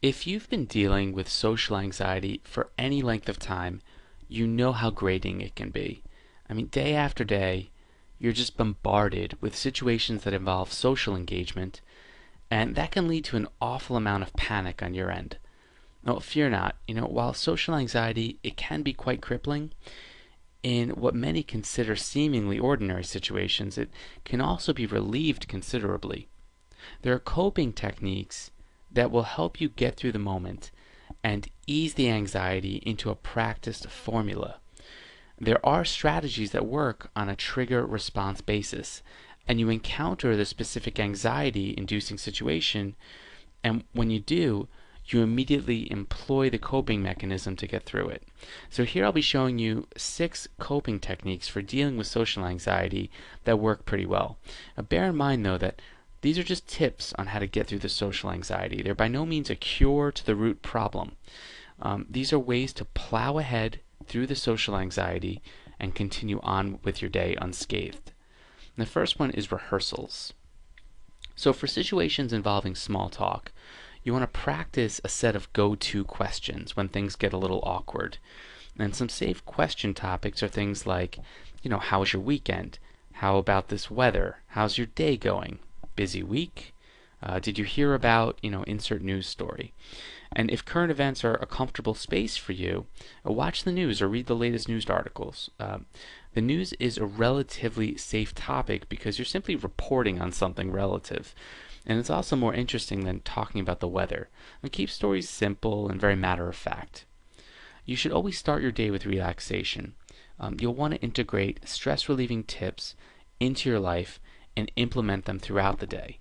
If you've been dealing with social anxiety for any length of time, you know how grating it can be. I mean, day after day, you're just bombarded with situations that involve social engagement, and that can lead to an awful amount of panic on your end. No, fear not. While social anxiety, it can be quite crippling, in what many consider seemingly ordinary situations, it can also be relieved considerably. There are coping techniques that will help you get through the moment and ease the anxiety into a practiced formula. There are strategies that work on a trigger response basis, and you encounter the specific anxiety inducing situation, and when you do, you immediately employ the coping mechanism to get through it. So here I'll be showing you 6 coping techniques for dealing with social anxiety that work pretty well. Now, bear in mind though that these are just tips on how to get through the social anxiety. They're by no means a cure to the root problem. These are ways to plow ahead through the social anxiety and continue on with your day unscathed. And the first one is rehearsals. So for situations involving small talk, you want to practice a set of go-to questions when things get a little awkward. And some safe question topics are things like, how was your weekend? How about this weather? How's your day going? Busy week? Did you hear about, insert news story? And if current events are a comfortable space for you, watch the news or read the latest news articles. The news is a relatively safe topic because you're simply reporting on something relative. And it's also more interesting than talking about the weather. And keep stories simple and very matter of fact. You should always start your day with relaxation. You'll want to integrate stress relieving tips into your life and implement them throughout the day.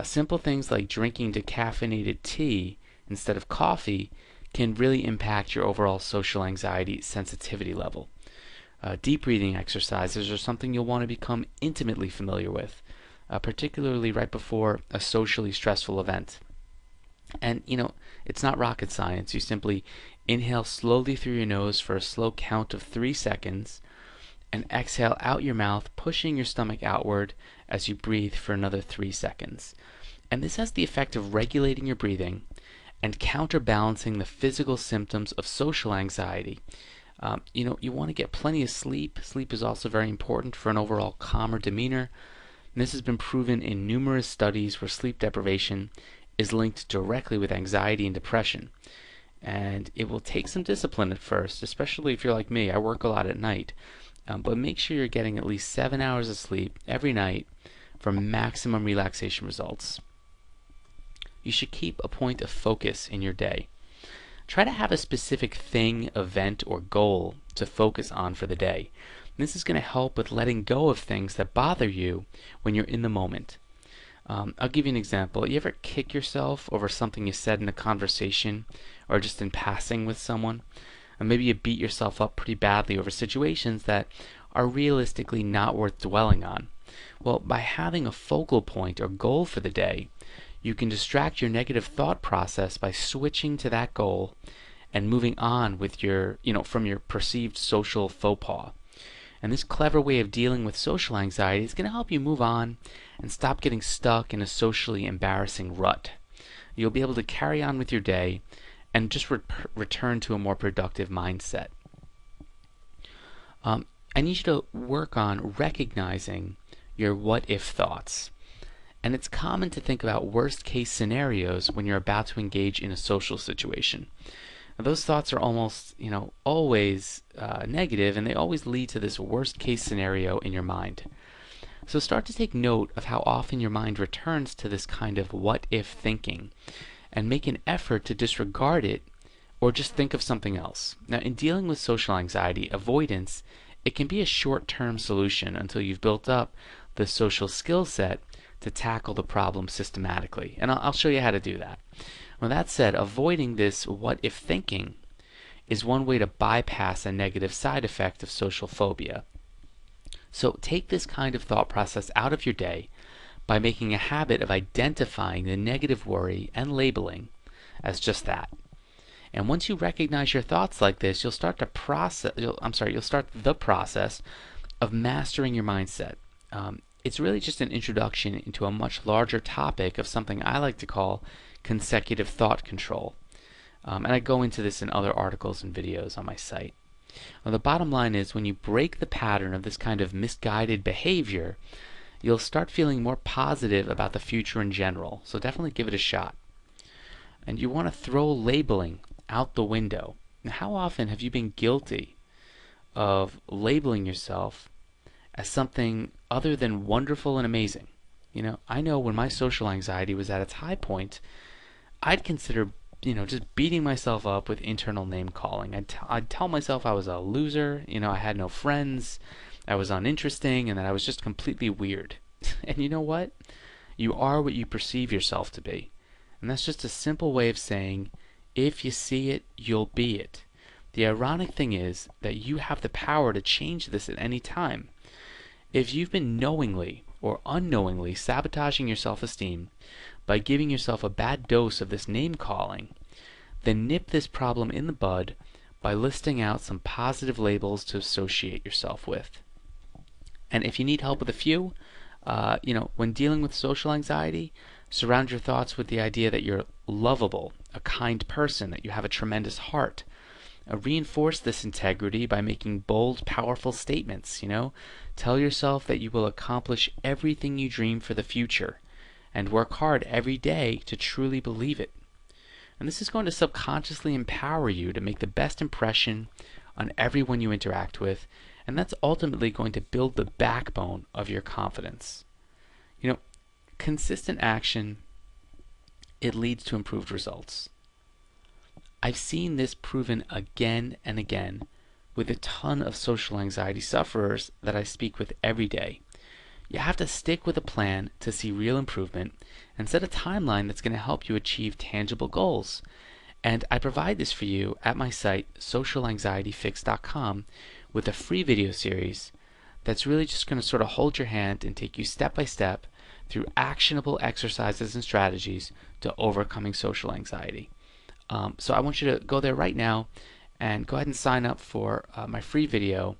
Simple things like drinking decaffeinated tea instead of coffee can really impact your overall social anxiety sensitivity level. Deep breathing exercises are something you'll want to become intimately familiar with, particularly right before a socially stressful event. And it's not rocket science. You simply inhale slowly through your nose for a slow count of 3 seconds and exhale out your mouth, pushing your stomach outward as you breathe for another 3 seconds. And this has the effect of regulating your breathing and counterbalancing the physical symptoms of social anxiety. You want to get plenty of sleep. Sleep is also very important for an overall calmer demeanor. And this has been proven in numerous studies where sleep deprivation is linked directly with anxiety and depression. And it will take some discipline at first, especially if you're like me. I work a lot at night. But make sure you're getting at least 7 hours of sleep every night for maximum relaxation results. You should keep a point of focus in your day. Try to have a specific thing, event, or goal to focus on for the day. This is going to help with letting go of things that bother you when you're in the moment. I'll give you an example. You ever kick yourself over something you said in a conversation or just in passing with someone? And maybe you beat yourself up pretty badly over situations that are realistically not worth dwelling on. Well, by having a focal point or goal for the day, you can distract your negative thought process by switching to that goal and moving on with from your perceived social faux pas. And this clever way of dealing with social anxiety is going to help you move on and stop getting stuck in a socially embarrassing rut. You'll be able to carry on with your day and just return to a more productive mindset. I need you to work on recognizing your what-if thoughts. And it's common to think about worst-case scenarios when you're about to engage in a social situation. Those thoughts are almost, always negative, and they always lead to this worst-case scenario in your mind. So start to take note of how often your mind returns to this kind of what-if thinking, and make an effort to disregard it or just think of something else. Now, in dealing with social anxiety, avoidance, it can be a short-term solution until you've built up the social skill set to tackle the problem systematically. And I'll show you how to do that. Well, that said, avoiding this what-if thinking is one way to bypass a negative side effect of social phobia. So take this kind of thought process out of your day by making a habit of identifying the negative worry and labeling as just that. And once you recognize your thoughts like this, you'll start the process of mastering your mindset. It's really just an introduction into a much larger topic of something I like to call consecutive thought control. And I go into this in other articles and videos on my site. Well, the bottom line is when you break the pattern of this kind of misguided behavior, you'll start feeling more positive about the future in general. So definitely give it a shot. And you want to throw labeling out the window. Now, how often have you been guilty of labeling yourself as something other than wonderful and amazing? I know when my social anxiety was at its high point, I'd consider just beating myself up with internal name calling. I'd tell myself I was a loser, I had no friends, I was uninteresting, and that I was just completely weird. And you know what? You are what you perceive yourself to be. And that's just a simple way of saying, if you see it, you'll be it. The ironic thing is that you have the power to change this at any time. If you've been knowingly or unknowingly sabotaging your self-esteem by giving yourself a bad dose of this name calling, then nip this problem in the bud by listing out some positive labels to associate yourself with. And if you need help with a few, when dealing with social anxiety, surround your thoughts with the idea that you're lovable, a kind person, that you have a tremendous heart. Reinforce this integrity by making bold, powerful statements. Tell yourself that you will accomplish everything you dream for the future, and work hard every day to truly believe it. And this is going to subconsciously empower you to make the best impression on everyone you interact with, and that's ultimately going to build the backbone of your confidence. Consistent action, it leads to improved results. I've seen this proven again and again with a ton of social anxiety sufferers that I speak with every day. You have to stick with a plan to see real improvement and set a timeline that's going to help you achieve tangible goals. And I provide this for you at my site, socialanxietyfix.com, with a free video series that's really just going to sort of hold your hand and take you step by step through actionable exercises and strategies to overcoming social anxiety. So I want you to go there right now and go ahead and sign up for my free video.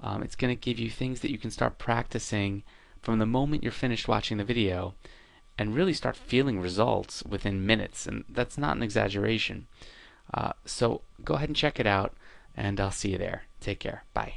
It's going to give you things that you can start practicing from the moment you're finished watching the video and really start feeling results within minutes. And that's not an exaggeration. So go ahead and check it out, and I'll see you there. Take care. Bye.